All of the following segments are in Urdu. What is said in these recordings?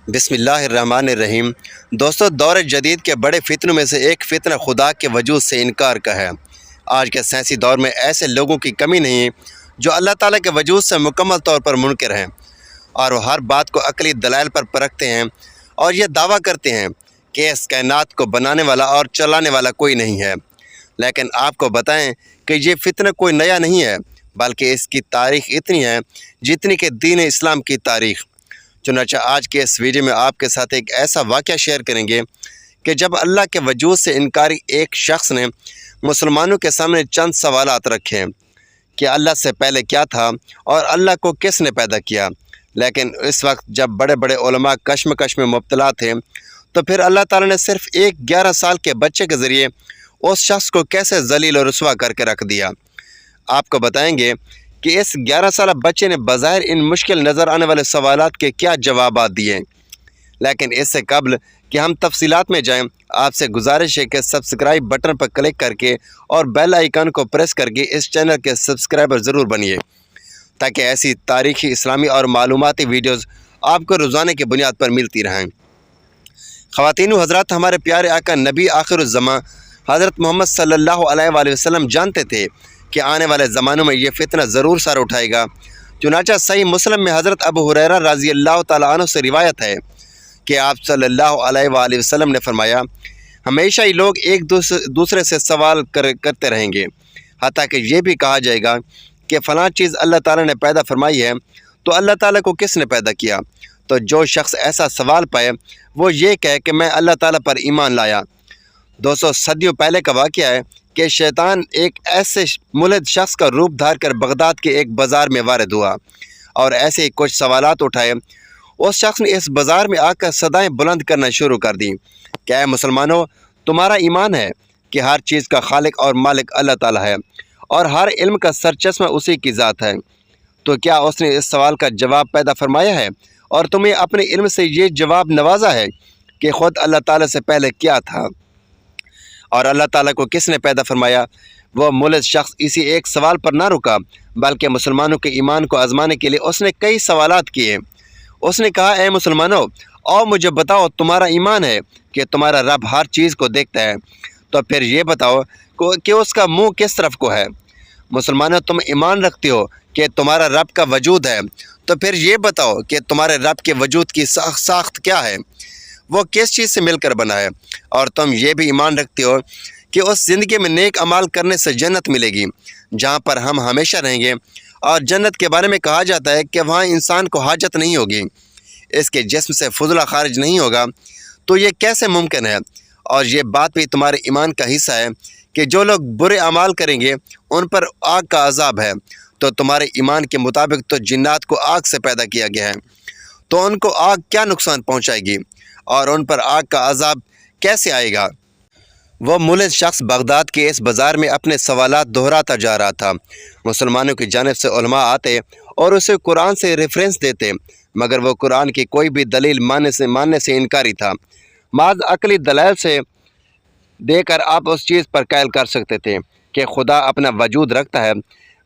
بسم اللہ الرحمن الرحیم۔ دوستو، دور جدید کے بڑے فتنوں میں سے ایک فتنہ خدا کے وجود سے انکار کا ہے۔ آج کے سائنسی دور میں ایسے لوگوں کی کمی نہیں جو اللہ تعالیٰ کے وجود سے مکمل طور پر منکر ہیں، اور وہ ہر بات کو عقلی دلائل پر پرکھتے ہیں اور یہ دعویٰ کرتے ہیں کہ اس کائنات کو بنانے والا اور چلانے والا کوئی نہیں ہے۔ لیکن آپ کو بتائیں کہ یہ فتنہ کوئی نیا نہیں ہے، بلکہ اس کی تاریخ اتنی ہے جتنی کہ دین اسلام کی تاریخ۔ چنانچہ آج کے اس ویڈیو میں آپ کے ساتھ ایک ایسا واقعہ شیئر کریں گے کہ جب اللہ کے وجود سے انکاری ایک شخص نے مسلمانوں کے سامنے چند سوالات رکھے کہ اللہ سے پہلے کیا تھا اور اللہ کو کس نے پیدا کیا۔ لیکن اس وقت جب بڑے بڑے علماء کشمکش میں مبتلا تھے تو پھر اللہ تعالیٰ نے صرف ایک 11 سال کے بچے کے ذریعے اس شخص کو کیسے ذلیل و رسوا کر کے رکھ دیا۔ آپ کو بتائیں گے کہ اس 11 سالہ بچے نے بظاہر ان مشکل نظر آنے والے سوالات کے کیا جوابات دیے۔ لیکن اس سے قبل کہ ہم تفصیلات میں جائیں، آپ سے گزارش ہے کہ سبسکرائب بٹن پر کلک کر کے اور بیل آئیکن کو پریس کر کے اس چینل کے سبسکرائبر ضرور بنیے، تاکہ ایسی تاریخی، اسلامی اور معلوماتی ویڈیوز آپ کو روزانہ کی بنیاد پر ملتی رہیں۔ خواتین و حضرات، ہمارے پیارے آقا نبی آخر الزماں حضرت محمد صلی اللہ علیہ وآلہ وسلم جانتے تھے کہ آنے والے زمانوں میں یہ فتنہ ضرور سر اٹھائے گا۔ چنانچہ صحیح مسلم میں حضرت ابو ہریرہ رضی اللہ تعالیٰ عنہ سے روایت ہے کہ آپ صلی اللہ علیہ وآلہ وسلم نے فرمایا، ہمیشہ ہی لوگ ایک دوسرے سے سوال کرتے رہیں گے، حتیٰ کہ یہ بھی کہا جائے گا کہ فلاں چیز اللہ تعالیٰ نے پیدا فرمائی ہے تو اللہ تعالیٰ کو کس نے پیدا کیا؟ تو جو شخص ایسا سوال پائے وہ یہ کہے کہ میں اللہ تعالیٰ پر ایمان لایا۔ دوستو، صدیوں پہلے کا واقعہ ہے کہ شیطان ایک ایسے ملحد شخص کا روپ دھار کر بغداد کے ایک بازار میں وارد ہوا اور ایسے ہی کچھ سوالات اٹھائے۔ اس شخص نے اس بازار میں آ کر صدائیں بلند کرنا شروع کر دیں کہ اے مسلمانوں، تمہارا ایمان ہے کہ ہر چیز کا خالق اور مالک اللہ تعالیٰ ہے اور ہر علم کا سرچشمہ اسی کی ذات ہے، تو کیا اس نے اس سوال کا جواب پیدا فرمایا ہے اور تمہیں اپنے علم سے یہ جواب نوازا ہے کہ خود اللہ تعالیٰ سے پہلے کیا تھا اور اللہ تعالیٰ کو کس نے پیدا فرمایا؟ وہ ملحد شخص اسی ایک سوال پر نہ رکا، بلکہ مسلمانوں کے ایمان کو آزمانے کے لیے اس نے کئی سوالات کیے۔ اس نے کہا، اے مسلمانوں، اور مجھے بتاؤ، تمہارا ایمان ہے کہ تمہارا رب ہر چیز کو دیکھتا ہے، تو پھر یہ بتاؤ کہ اس کا منہ کس طرف کو ہے۔ مسلمانوں، تم ایمان رکھتے ہو کہ تمہارا رب کا وجود ہے، تو پھر یہ بتاؤ کہ تمہارے رب کے وجود کی ساخت کیا ہے، وہ کس چیز سے مل کر بنا ہے، اور تم یہ بھی ایمان رکھتے ہو کہ اس زندگی میں نیک اعمال کرنے سے جنت ملے گی جہاں پر ہم ہمیشہ رہیں گے، اور جنت کے بارے میں کہا جاتا ہے کہ وہاں انسان کو حاجت نہیں ہوگی، اس کے جسم سے فضلہ خارج نہیں ہوگا۔ تو یہ کیسے ممکن ہے؟ اور یہ بات بھی تمہارے ایمان کا حصہ ہے کہ جو لوگ برے اعمال کریں گے ان پر آگ کا عذاب ہے، تو تمہارے ایمان کے مطابق تو جنات کو آگ سے پیدا کیا گیا ہے، تو ان کو آگ کیا نقصان پہنچائے گی اور ان پر آگ کا عذاب کیسے آئے گا؟ وہ ملحد شخص بغداد کے اس بازار میں اپنے سوالات دہراتا جا رہا تھا۔ مسلمانوں کی جانب سے علماء آتے اور اسے قرآن سے ریفرنس دیتے، مگر وہ قرآن کی کوئی بھی دلیل ماننے سے انکاری تھا۔ محض عقلی دلائل سے دے کر آپ اس چیز پر قائل کر سکتے تھے کہ خدا اپنا وجود رکھتا ہے۔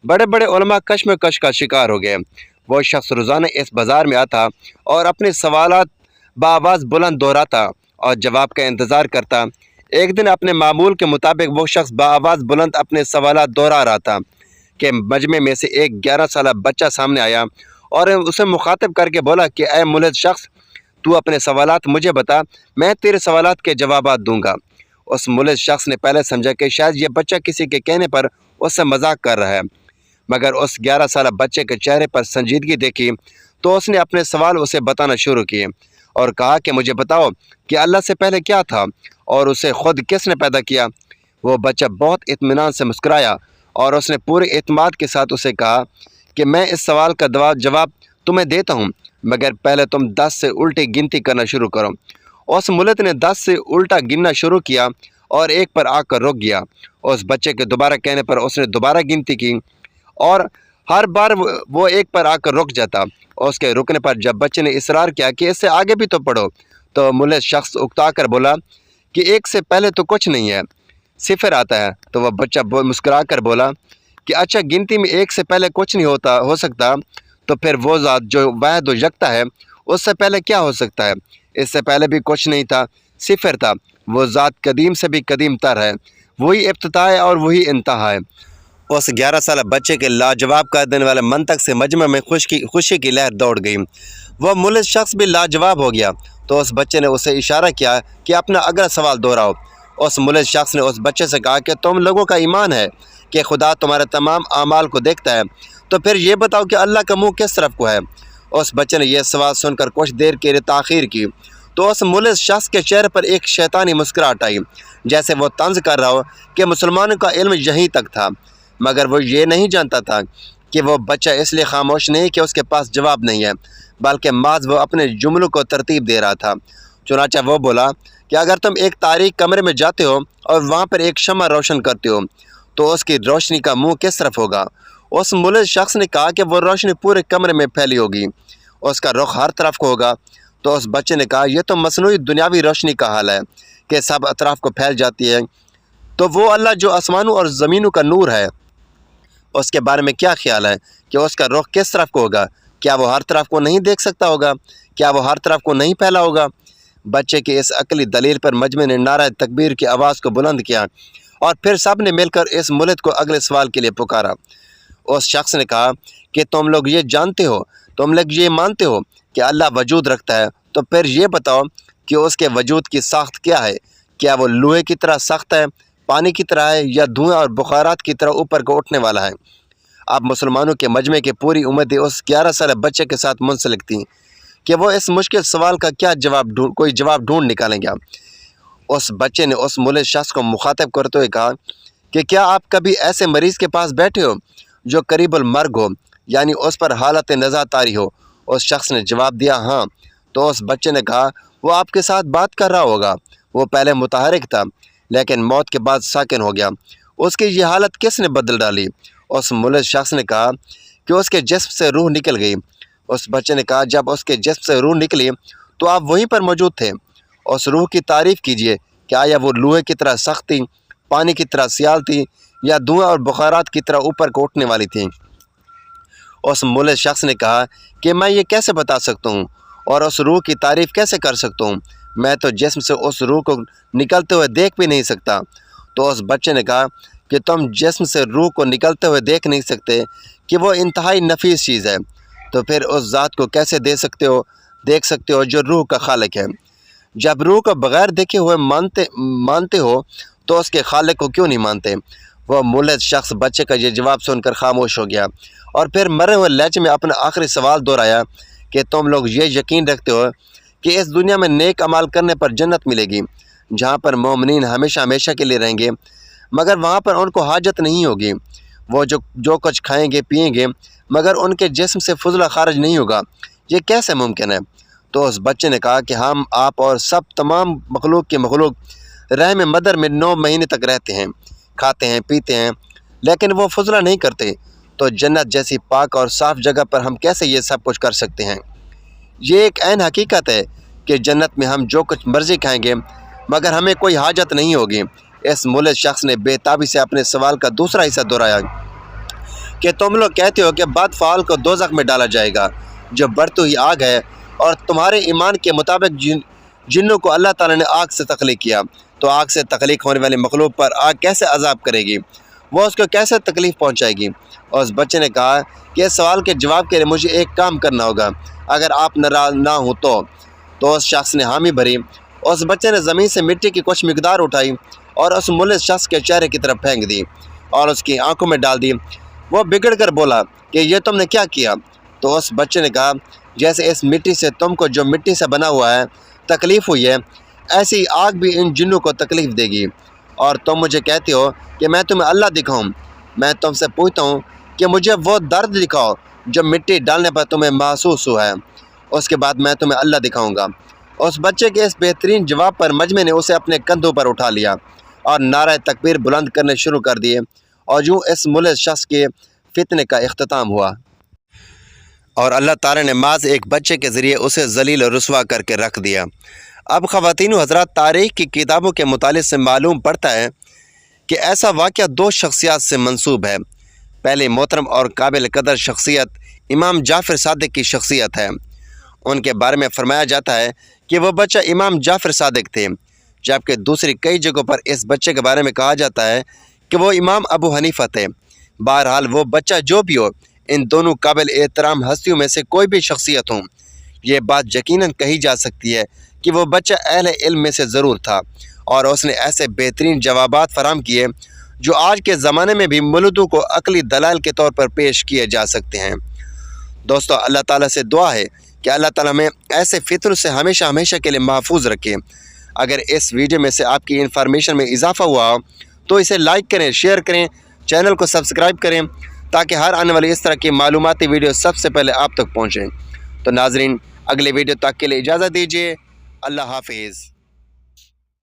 بڑے بڑے علماء کشمکش کا شکار ہو گئے۔ وہ شخص روزانہ اس بازار میں آتا اور اپنے سوالات بآواز بلند دہراتا اور جواب کا انتظار کرتا۔ ایک دن اپنے معمول کے مطابق وہ شخص بآواز بلند اپنے سوالات دہرا رہا تھا کہ مجمع میں سے ایک 11 سالہ بچہ سامنے آیا اور اسے مخاطب کر کے بولا کہ اے ملحد شخص، تو اپنے سوالات مجھے بتا، میں تیرے سوالات کے جوابات دوں گا۔ اس ملحد شخص نے پہلے سمجھا کہ شاید یہ بچہ کسی کے کہنے پر اس سے مذاق کر رہا ہے، مگر اس 11 سالہ بچے کے چہرے پر سنجیدگی دیکھی تو اس نے اپنے سوال اسے بتانا شروع کیے اور کہا کہ مجھے بتاؤ کہ اللہ سے پہلے کیا تھا اور اسے خود کس نے پیدا کیا؟ وہ بچہ بہت اطمینان سے مسکرایا اور اس نے پورے اعتماد کے ساتھ اسے کہا کہ میں اس سوال کا جواب تمہیں دیتا ہوں، مگر پہلے تم 10 سے الٹی گنتی کرنا شروع کرو۔ اس ملحد نے 10 سے الٹا گننا شروع کیا اور ایک پر آ کر رک گیا۔ اس بچے کے دوبارہ کہنے پر اس نے دوبارہ گنتی کی اور ہر بار وہ ایک پر آ کر رک جاتا۔ اس کے رکنے پر جب بچے نے اصرار کیا کہ اس سے آگے بھی تو پڑھو، تو ملحد شخص اکتا کر بولا کہ ایک سے پہلے تو کچھ نہیں ہے، صفر آتا ہے۔ تو وہ بچہ مسکرا کر بولا کہ اچھا، گنتی میں ایک سے پہلے کچھ نہیں ہو سکتا، تو پھر وہ ذات جو واحد و یکتا ہے اس سے پہلے کیا ہو سکتا ہے؟ اس سے پہلے بھی کچھ نہیں تھا، صفر تھا۔ وہ ذات قدیم سے بھی قدیم تر ہے، وہی ابتدا ہے اور وہی انتہا ہے۔ اس 11 سالہ بچے کے لاجواب کر دینے والے منطق سے مجمع میں خوشی کی لہر دوڑ گئی۔ وہ ملحد شخص بھی لاجواب ہو گیا تو اس بچے نے اسے اشارہ کیا کہ اپنا اگلا سوال دہراؤ۔ اس ملحد شخص نے اس بچے سے کہا کہ تم لوگوں کا ایمان ہے کہ خدا تمہارے تمام اعمال کو دیکھتا ہے، تو پھر یہ بتاؤ کہ اللہ کا منہ کس طرف کو ہے؟ اس بچے نے یہ سوال سن کر کچھ دیر کے لیے تاخیر کی تو اس ملحد شخص کے چہرے پر ایک شیطانی مسکراہٹ آئی، جیسے وہ طنز کر رہا ہو کہ مسلمانوں کا علم یہیں تک تھا، مگر وہ یہ نہیں جانتا تھا کہ وہ بچہ اس لیے خاموش نہیں کہ اس کے پاس جواب نہیں ہے، بلکہ محض وہ اپنے جملوں کو ترتیب دے رہا تھا۔ چنانچہ وہ بولا کہ اگر تم ایک تاریک کمرے میں جاتے ہو اور وہاں پر ایک شمع روشن کرتے ہو تو اس کی روشنی کا منہ کس طرف ہوگا؟ اس ملحد شخص نے کہا کہ وہ روشنی پورے کمرے میں پھیلی ہوگی، اس کا رخ ہر طرف کو ہوگا۔ تو اس بچے نے کہا یہ تو مصنوعی دنیاوی روشنی کا حال ہے کہ سب اطراف کو پھیل جاتی ہے، تو وہ اللہ جو آسمانوں اور زمینوں کا نور ہے، اس کے بارے میں کیا خیال ہے کہ اس کا رخ کس طرف کو ہوگا؟ کیا وہ ہر طرف کو نہیں دیکھ سکتا ہوگا؟ کیا وہ ہر طرف کو نہیں پھیلا ہوگا؟ بچے کی اس عقلی دلیل پر مجمع نے نعرہ تکبیر کی آواز کو بلند کیا اور پھر سب نے مل کر اس ملحد کو اگلے سوال کے لیے پکارا۔ اس شخص نے کہا کہ تم لوگ یہ جانتے ہو، تم لوگ یہ مانتے ہو کہ اللہ وجود رکھتا ہے، تو پھر یہ بتاؤ کہ اس کے وجود کی ساخت کیا ہے؟ کیا وہ لوہے کی طرح سخت ہے، پانی کی طرح ہے، یا دھواں اور بخارات کی طرح اوپر کو اٹھنے والا ہے؟ اب مسلمانوں کے مجمع کی پوری امت اس 11 سالہ بچے کے ساتھ منسلک تھی کہ وہ اس مشکل سوال کا کیا کوئی جواب ڈھونڈ نکالیں گا۔ اس بچے نے اس ملحد شخص کو مخاطب کرتے ہوئے کہا کہ کیا آپ کبھی ایسے مریض کے پاس بیٹھے ہو جو قریب المرگ ہو، یعنی اس پر حالت نزا طاری ہو؟ اس شخص نے جواب دیا ہاں۔ تو اس بچے نے کہا وہ آپ کے ساتھ بات کر رہا ہوگا، وہ پہلے متحرک تھا لیکن موت کے بعد ساکن ہو گیا، اس کی یہ حالت کس نے بدل ڈالی؟ اس ملحد شخص نے کہا کہ اس کے جسم سے روح نکل گئی۔ اس بچے نے کہا جب اس کے جسم سے روح نکلی تو آپ وہیں پر موجود تھے، اس روح کی تعریف کیجئے کہ آیا وہ لوہے کی طرح سخت تھی، پانی کی طرح سیال تھی، یا دھواں اور بخارات کی طرح اوپر کو اٹھنے والی تھی؟ اس ملحد شخص نے کہا کہ میں یہ کیسے بتا سکتا ہوں اور اس روح کی تعریف کیسے کر سکتا ہوں؟ میں تو جسم سے اس روح کو نکلتے ہوئے دیکھ بھی نہیں سکتا۔ تو اس بچے نے کہا کہ تم جسم سے روح کو نکلتے ہوئے دیکھ نہیں سکتے کہ وہ انتہائی نفیس چیز ہے، تو پھر اس ذات کو کیسے دیکھ سکتے ہو جو روح کا خالق ہے؟ جب روح کو بغیر دیکھے ہوئے مانتے ہو تو اس کے خالق کو کیوں نہیں مانتے؟ وہ ملحد شخص بچے کا یہ جواب سن کر خاموش ہو گیا اور پھر مرے ہوئے لہجے میں اپنا آخری سوال دہرایا کہ تم لوگ یہ یقین رکھتے ہو کہ اس دنیا میں نیک عمل کرنے پر جنت ملے گی جہاں پر مومنین ہمیشہ ہمیشہ کے لیے رہیں گے، مگر وہاں پر ان کو حاجت نہیں ہوگی، وہ جو کچھ کھائیں گے پئیں گے مگر ان کے جسم سے فضلہ خارج نہیں ہوگا، یہ کیسے ممکن ہے؟ تو اس بچے نے کہا کہ ہم آپ اور سب تمام مخلوق کے مخلوق رحم مدر میں 9 مہینے تک رہتے ہیں، کھاتے ہیں پیتے ہیں، لیکن وہ فضلہ نہیں کرتے، تو جنت جیسی پاک اور صاف جگہ پر ہم کیسے یہ سب کچھ کر سکتے ہیں؟ یہ ایک عین حقیقت ہے کہ جنت میں ہم جو کچھ مرضی کھائیں گے مگر ہمیں کوئی حاجت نہیں ہوگی۔ اس ملحد شخص نے بے تابی سے اپنے سوال کا دوسرا حصہ دہرایا کہ تم لوگ کہتے ہو کہ بدفعال کو دوزخ میں ڈالا جائے گا جو بڑھتی ہوئی آگ ہے، اور تمہارے ایمان کے مطابق جنوں کو اللہ تعالیٰ نے آگ سے تخلیق کیا، تو آگ سے تخلیق ہونے والی مخلوق پر آگ کیسے عذاب کرے گی؟ وہ اس کو کیسے تکلیف پہنچائے گی؟ اور اس بچے نے کہا کہ اس سوال کے جواب کے لیے مجھے ایک کام کرنا ہوگا، اگر آپ ناراض نہ ہوں تو اس شخص نے حامی بھری۔ اس بچے نے زمین سے مٹی کی کچھ مقدار اٹھائی اور اس ملحد شخص کے چہرے کی طرف پھینک دی اور اس کی آنکھوں میں ڈال دی۔ وہ بگڑ کر بولا کہ یہ تم نے کیا کیا؟ تو اس بچے نے کہا جیسے اس مٹی سے تم کو جو مٹی سے بنا ہوا ہے تکلیف ہوئی ہے، ایسی آگ بھی ان جنوں کو تکلیف دے گی، اور تم مجھے کہتے ہو کہ میں تمہیں اللہ دکھاؤں۔ میں تم سے پوچھتا ہوں کہ مجھے وہ درد دکھاؤ جو مٹی ڈالنے پر تمہیں محسوس ہوا ہے، اس کے بعد میں تمہیں اللہ دکھاؤں گا۔ اس بچے کے اس بہترین جواب پر مجمع نے اسے اپنے کندھوں پر اٹھا لیا اور نعرہ تکبیر بلند کرنے شروع کر دیے، اور یوں اس ملحد شخص کے فتنے کا اختتام ہوا، اور اللہ تعالیٰ نے محض ایک بچے کے ذریعے اسے ذلیل و رسوا کر کے رکھ دیا۔ اب خواتین و حضرات، تاریخ کی کتابوں کے مطالعے سے معلوم پڑتا ہے کہ ایسا واقعہ 2 شخصیات سے منسوب ہے۔ پہلے محترم اور قابل قدر شخصیت امام جعفر صادق کی شخصیت ہے، ان کے بارے میں فرمایا جاتا ہے کہ وہ بچہ امام جعفر صادق تھے، جبکہ دوسری کئی جگہوں پر اس بچے کے بارے میں کہا جاتا ہے کہ وہ امام ابو حنیفہ تھے۔ بہرحال وہ بچہ جو بھی ہو، ان دونوں قابل احترام ہستیوں میں سے کوئی بھی شخصیت ہوں، یہ بات یقیناً کہی جا سکتی ہے کہ وہ بچہ اہل علم میں سے ضرور تھا، اور اس نے ایسے بہترین جوابات فراہم کیے جو آج کے زمانے میں بھی مولودوں کو عقلی دلائل کے طور پر پیش کیے جا سکتے ہیں۔ دوستو، اللہ تعالیٰ سے دعا ہے کہ اللہ تعالیٰ ہمیں ایسے فتنوں سے ہمیشہ ہمیشہ کے لیے محفوظ رکھے۔ اگر اس ویڈیو میں سے آپ کی انفارمیشن میں اضافہ ہوا ہو تو اسے لائک کریں، شیئر کریں، چینل کو سبسکرائب کریں تاکہ ہر آنے والی اس طرح کی معلوماتی ویڈیو سب سے پہلے آپ تک پہنچیں۔ تو ناظرین، اگلے ویڈیو تک کے لیے اجازت دیجیے۔ اللہ حافظ۔